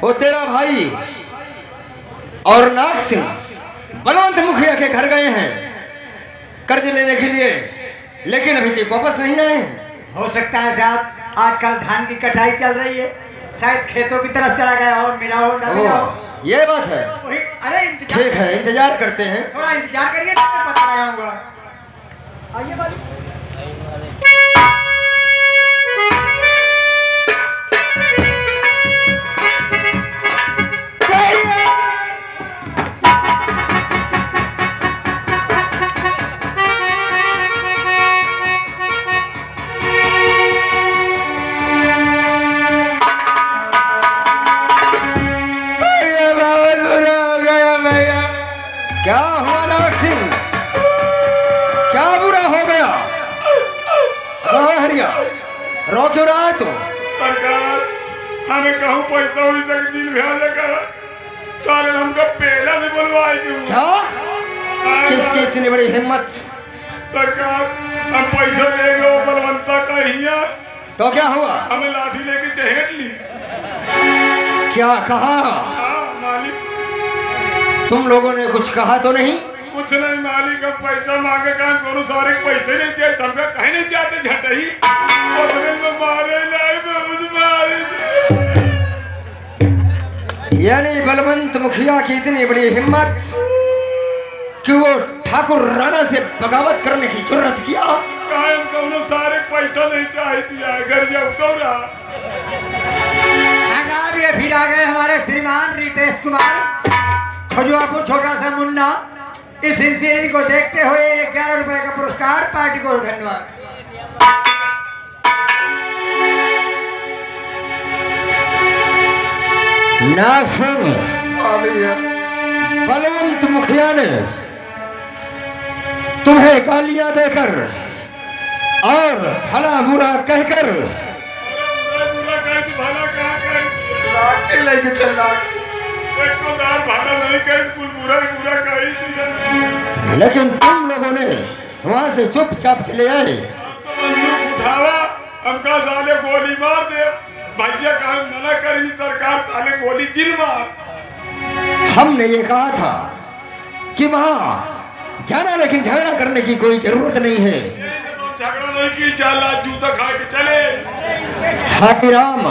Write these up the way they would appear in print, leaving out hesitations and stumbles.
वो तेरा भाई और नाग सिंह बलवंत मुखिया के घर गए हैं कर्ज लेने के लिए, लेकिन अभी तक वापस नहीं आए हैं। हो सकता है साहब आजकल धान की कटाई चल रही है, शायद खेतों की तरफ चला गया हो, मिला हो ना मिला हो। ये बात है। अरे ठीक है, इंतजार करते हैं। थोड़ा इंतजार करिए, मैं पता लगाऊंगा। आइए भाई। क्या हुआ नाग सिंह, क्या बुरा हो गया? हरिया रो क्यों रहा है तू? सरकार हमें कहूँ पैसा हुई जिल लेकर सारे हमको पहला भी बुलवाए क्यों? क्या? किसकी इतनी बड़ी हिम्मत? सरकार हम पैसा लेंगे वो बलवंता का ही है। तो क्या हुआ? हमें लाठी लेके चहेट ली। क्या कहा? हाँ मालिक। तुम लोगों ने कुछ कहा तो नहीं? कुछ नहीं मालिक, अब पैसा मांगे काम करो, सारे पैसे नहीं चाहिए, तब कहीं नहीं जाते झटही मारे यानी बलवंत मुखिया की इतनी बड़ी हिम्मत कि वो ठाकुर राणा से बगावत करने की जरूरत किया। कायम कौनो सारे पैसा नहीं चाहिए दिया घर जब तो रहा। ये फिर आ गए हमारे श्रीमान रितेश कुमार खजुआपुर छोटा सा मुन्ना। इस इंसिडेंट को देखते हुए 11 रुपए का पुरस्कार पार्टी को धन्यवाद। नाग सिंह, बलवंत मुखिया ने तुम्हें गालियां देकर और भला बुरा कहकर लेकिन तुम लोगों ने वहां से चुपचाप चले आए। उठावा हमका साले गोली मार दे भैया, काम मना करी सरकार साले गोली जिल मार। हमने ये कहा था कि वहां जाना, लेकिन झगड़ा करने की कोई जरूरत नहीं है। झगड़ा नहीं की, चल जूता खा के चले। हाथी राम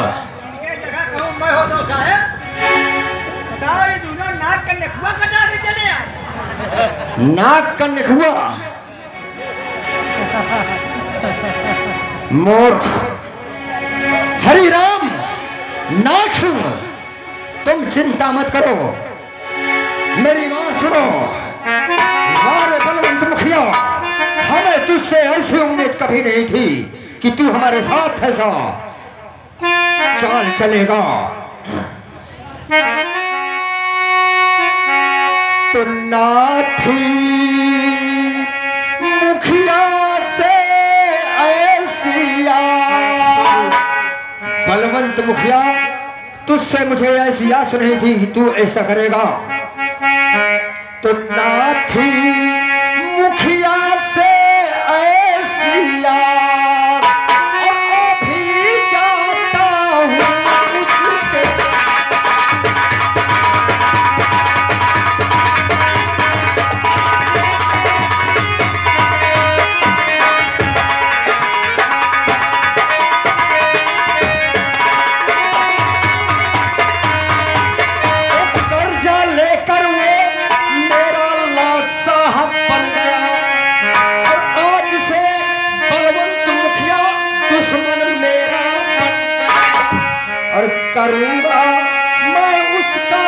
नाक का नखुआ कटा के चले आए। नाक का नखुआ मूर्ख। हरि राम, नाग सिंह तुम चिंता मत करो, मेरी बात सुनो। हमारे बलवंत मुखिया, हमें तुझसे ऐसी उम्मीद कभी नहीं थी कि तू हमारे साथ ऐसा चाल चलेगा। तो ना थी मुखिया से ऐसी आस, बलवंत मुखिया तुझसे मुझे ऐसी आस नहीं थी कि तू ऐसा करेगा। तो ना थी मुखिया से ऐसी आस, अभी जाता हूँ उसके। करूंगा मैं उसका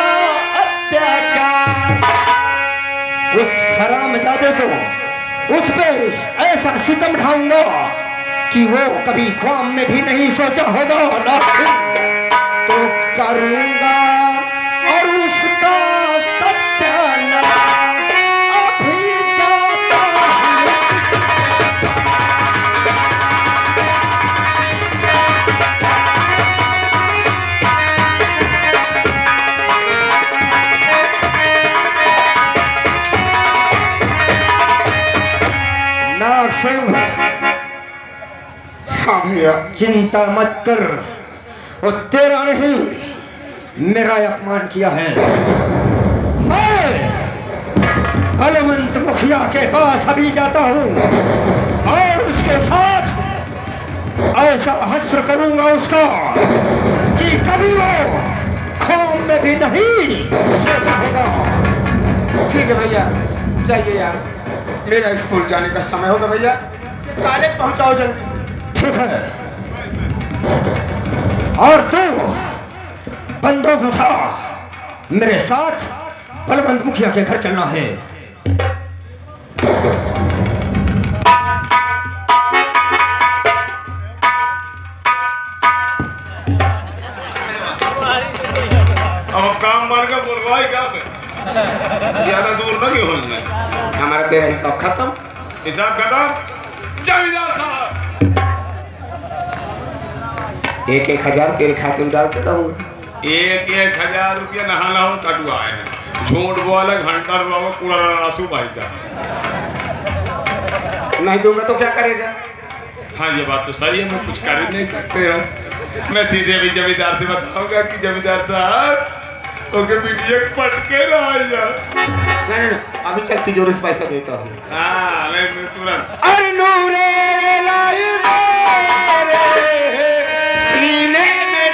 अत्याचार, उस हरामजादे को उस पे ऐसा सितम ढाऊंगा कि वो कभी ख्वाब में भी नहीं सोचा होगा। तो करूंगा और उसका सत्यानाश, अभी जाता हूँ। हाँ भैया, चिंता मत कर, वो तेरा नहीं मेरा अपमान किया है। मैं बलवंत मुखिया के पास अभी जाता हूँ और उसके साथ ऐसा हश्र करूंगा उसका कि कभी वो खोम में भी नहीं सोचा होगा। ठीक है भैया, जाइए यार, मेरा स्कूल जाने का समय होगा भैया, कॉलेज पहुंचाओ जल्दी। ठीक है, और तू बंदूक उठा, मेरे साथ बलवंत मुखिया के घर चलना है। अब काम मार का बोलवाई क्या ज्यादा दूर न क्यों होने हमारा तेरा हिसाब खत्म। हिसाब खत्म। जमींदार साहब 1,000 तेरे खाते में डाल देता हूँ। 1,000 रुपया नहाना हो कटुआ है, झूठ बोला घंटा रुआ पूरा आंसू भाई का नहीं दूंगा तो क्या करेगा। हाँ ये बात तो सही है, मैं कुछ कर ही नहीं सकते यार। मैं सीधे अभी जमींदार से बताऊंगा कि जमींदार साहब ओके वीडियो पटके नहीं, अभी चलती जोर से पैसा देता हूँ। हाँ नहीं तुरंत। अरे नूरे लाई सीने में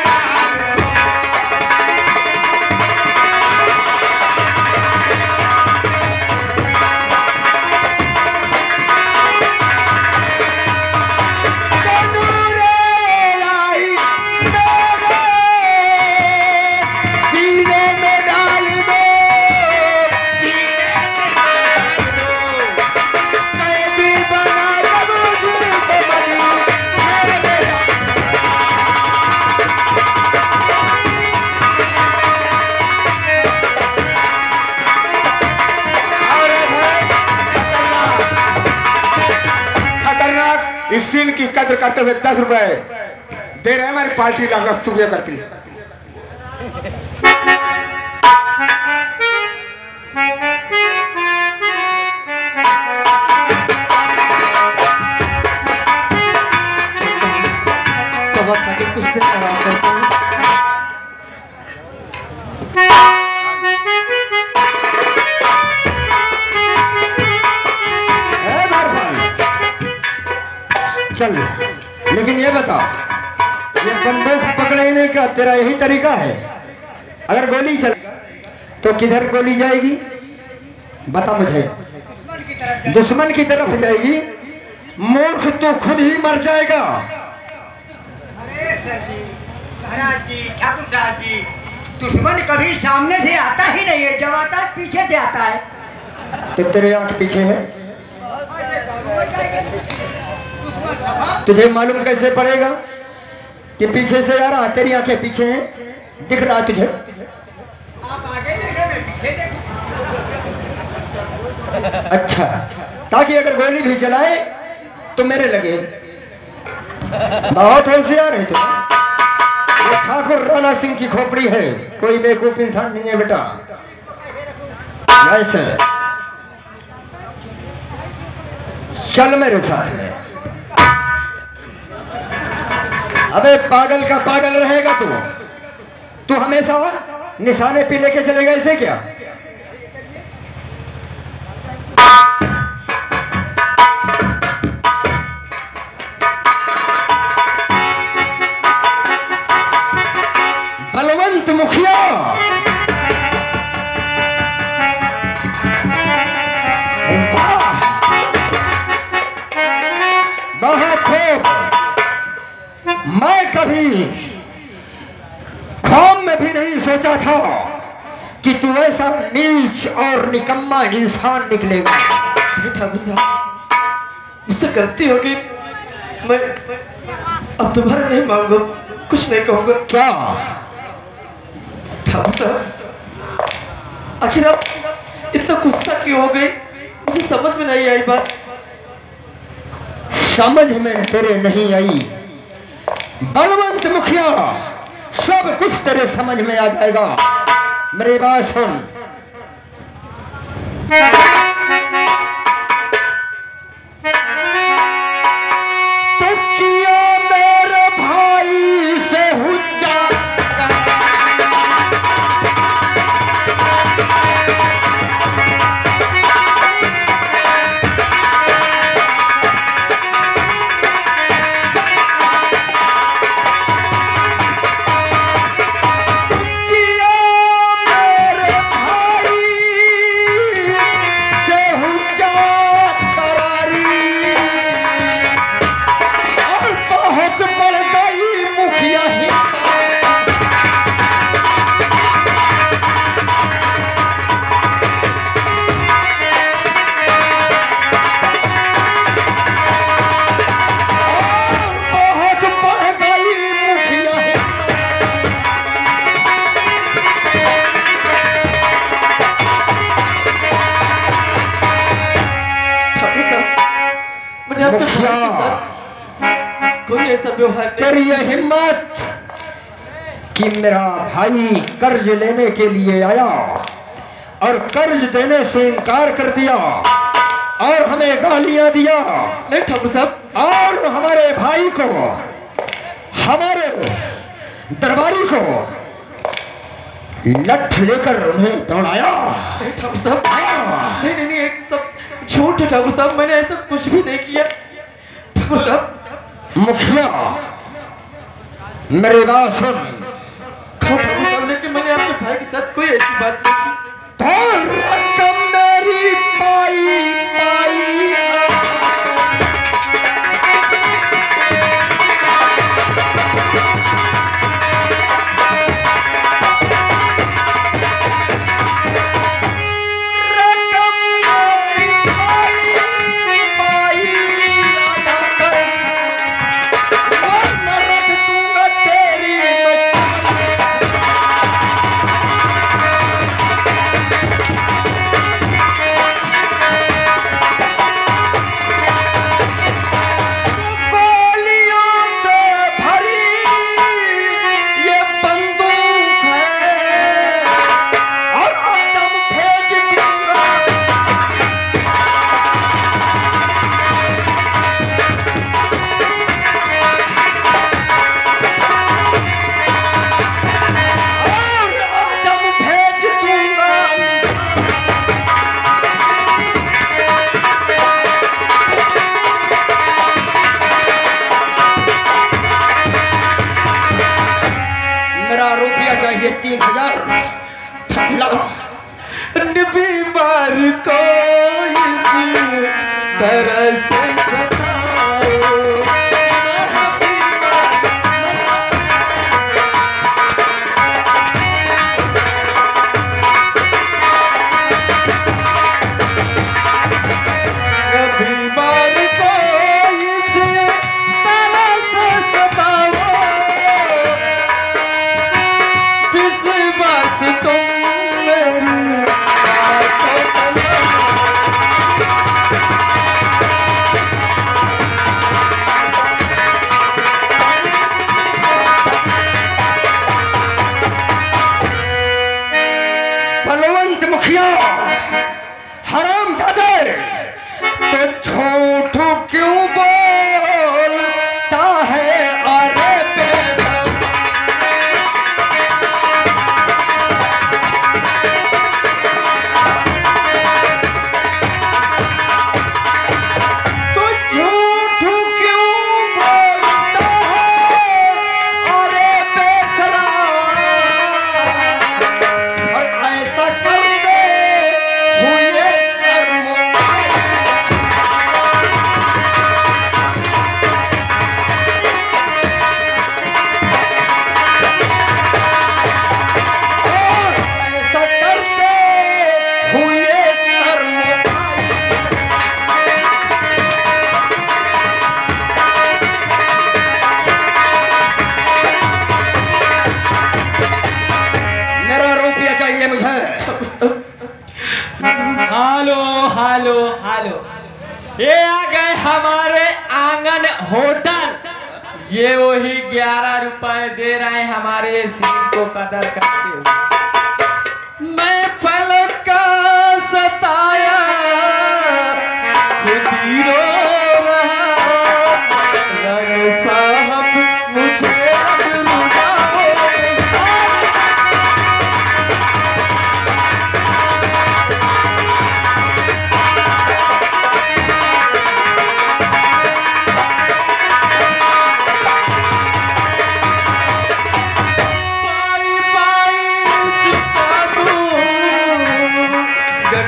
इस सीन की कद्र करते हुए 10 रुपए दे रहे हैं। हमारी पार्टी लगभग शुक्रिया करती है। कुछ देर आराम करता हूँ। चल, लेकिन ये बता, ये बंदूक पकड़ने का तेरा यही तरीका है? अगर गोली चल तो किधर गोली जाएगी बता मुझे। दुश्मन की तरफ जाएगी। मूर्ख तो खुद ही मर जाएगा। अरे सर जी, महाराज जी, ठाकुर साहब जी, दुश्मन कभी सामने से आता ही नहीं है, जब आता है पीछे से आता है। तो तेरे आंख पीछे है, तुझे मालूम कैसे पड़ेगा कि पीछे से आ रहा? तेरी आंखें पीछे हैं, दिख रहा तुझे? आप आगे देखें, मैं पीछे देखूं। अच्छा, ताकि अगर गोली भी चलाए तो मेरे लगे। बहुत होशियार है तुम। ठाकुर राणा सिंह की खोपड़ी है, कोई बेवकूफ इंसान नहीं है बेटा। ऐसे चल मेरे साथ में। अबे पागल का पागल रहेगा तू हमेशा निशाने पे लेके चलेगा, ऐसे क्या? बलवंत मुखिया बहुत खूब। मैं कभी ख्वाब में भी नहीं सोचा था कि तू ऐसा नीच और निकम्मा इंसान निकलेगा। ठाकुर साहब, मुझसे गलती हो गई। मैं अब दोबारा नहीं मांगूंगा, कुछ नहीं कहूंगा। क्या ठाकुर साहब, आखिर आप इतना गुस्सा क्यों हो गए? मुझे समझ में नहीं आई बात। समझ में तेरे नहीं आई बलवंत मुखिया, सब कुछ तेरे समझ में आ जाएगा। मेरी बात सुन। तो किया मेरे भाई से हुज्जा ऐसा व्यवहार नहीं। तेरी ये हिम्मत कि मेरा भाई कर्ज लेने के लिए आया और कर्ज देने से इनकार कर दिया और हमें गालियां दिया। नहीं ठाकुर साहब, और हमारे भाई को, हमारे दरबारी को लठ लेकर उन्हें दौड़ाया। नहीं ठाकुर साहब, नहीं नहीं नहीं, एक सब झूठ है ठाकुर साहब, मैंने ऐसा कुछ भी नहीं किया ठाकुर साहब। मुखिया मेरी बात सुन। ठाकुर साहब, लेकिन मैंने आपके भाई के साथ कोई ऐसी बात नहीं की। तो रकम मेरी पाई पाई चाहिए 3000। बीमार को इस तरह से सताओ, बीमार को इस तरह से सताओ, विश्वास तुम बलवंत मुखिया हराम जादे, तो झूठ क्यों बोलता है? अरे हालो हालो हालो, ये आ गए हमारे आंगन होटल। ये वही 11 रुपए दे रहे हैं हमारे सीन को कदर करते हुए। मैं पलक का सताया खुद ही रो रहा, साहब मुझे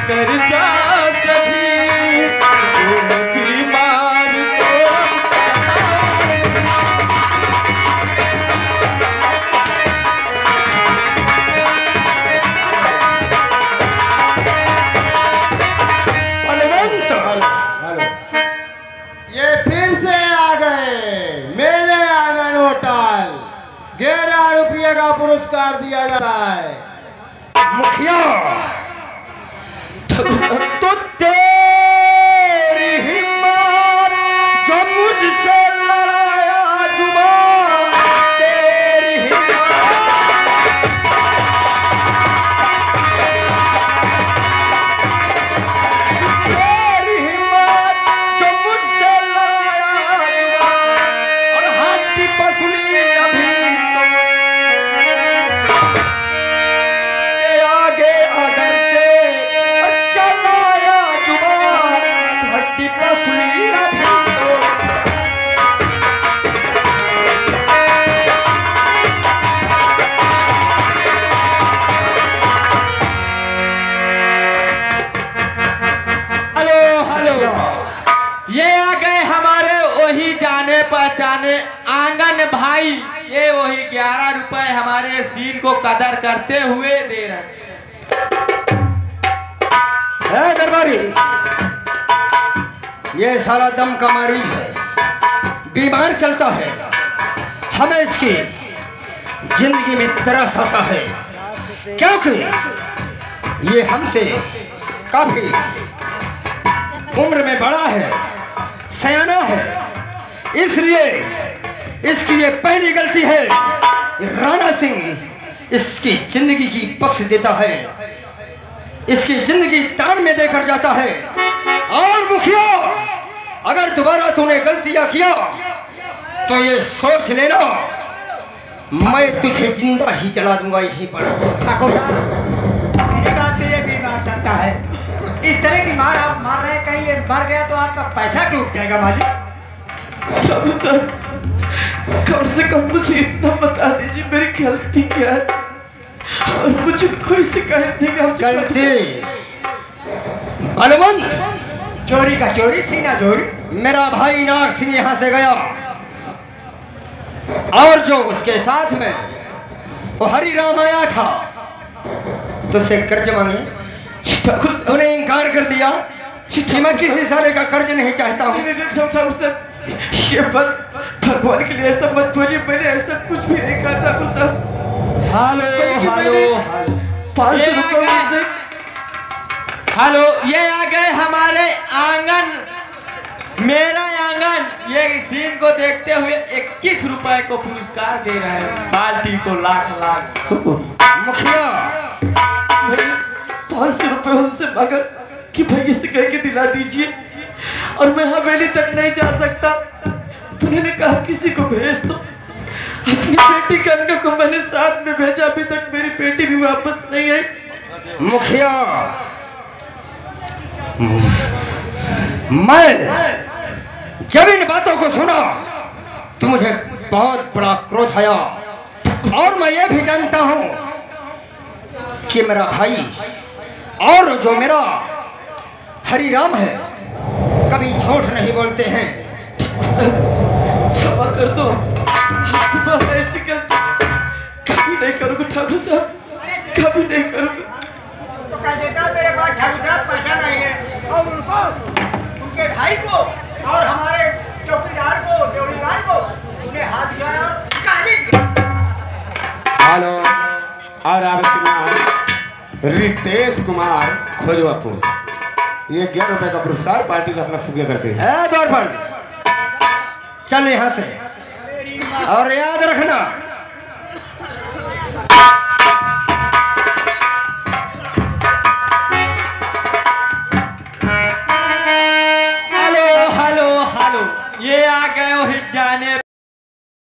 कर जा सभी बीमार बलवंत, ये फिर से आ गए मेरे आंगन होटल। 11 रुपये का पुरस्कार दिया जा रहा है। मुखिया तो तेरी हिम्मत जो मुझसे लड़ाया, जो पहचाने आंगन भाई, ये वही 11 रुपए हमारे सीन को कदर करते हुए दे रहे हैं। दरबारी, ये सारा दम का मरीज है, बीमार चलता है, हमें इसकी जिंदगी में तरस आता है, क्योंकि ये हमसे काफी उम्र में बड़ा है, सयाना है, इसलिए इसकी ये पहली गलती है। राणा सिंह इसकी जिंदगी की बख्श देता है, इसकी जिंदगी तान में देकर जाता है। और मुखिया, अगर दोबारा तूने गलतियां किया तो ये सोच लेना, मैं तुझे जिंदा ही जला दूंगा यहीं पर। ठाकुर साहब, मेरी बात तो ये बीमार चलता है, इस तरह की मार आप मार रहे हैं, कहीं ये मर गया तो आपका पैसा डूब जाएगा मालिक। ठाकुर साहब, कम से कम मुझे इतना बता दीजिए मेरी गलती क्या है, और मुझे कोई शिकायत नहीं है। गलती बलवंत, चोरी का चोरी, सीना चोरी। मेरा भाई नाग सिंह यहाँ से गया और जो उसके साथ में वो हरिराम आया था, तुझसे कर्ज मांगे, तूने इनकार कर दिया कि मैं किसी सारे का कर्ज नहीं चाहता हूँ। ये बात भगवान के लिए ऐसा मत बोलिए, मैंने ऐसा कुछ भी नहीं कहा ठाकुर साहब। हेलो, ये आ गए हमारे आंगन, मेरा आंगन। ये सीन को देखते हुए 21 रुपए को पुरस्कार दे रहे हैं, पार्टी को लाख लाख। मुखिया, 500 रुपए उनसे मांगा कि भाई इसे कह के दिला दीजिए, और मैं हवेली तक नहीं जा सकता, तो उन्होंने कहा किसी को भेज दो। अपनी बेटी कनका को मैंने साथ में भेजा, अभी तक मेरी बेटी भी वापस नहीं आई। मुखिया, मैं जब इन बातों को सुना तो मुझे बहुत बड़ा क्रोध आया, और मैं ये भी जानता हूँ कि मेरा भाई और जो मेरा हरिराम है कभी झूठ नहीं बोलते हैं। क्षमा कर दो, ऐसी गलती कभी नहीं करूँगा ठाकुर साहब, कभी नहीं करूँगा। तो कह देता मेरे पास ठाकुर साहब पैसा नहीं है, और उनको, उनके भाई को और हमारे चौकीदार को, जोड़ीदार को उन्हें हाथ दिया। हेलो, और आप रितेश कुमार खोजवापुर, ये 11 रुपए का पुरस्कार पार्टी का अपना शुक्रिया करते हैं। दौड़ पर चल यहाँ से, और याद रखना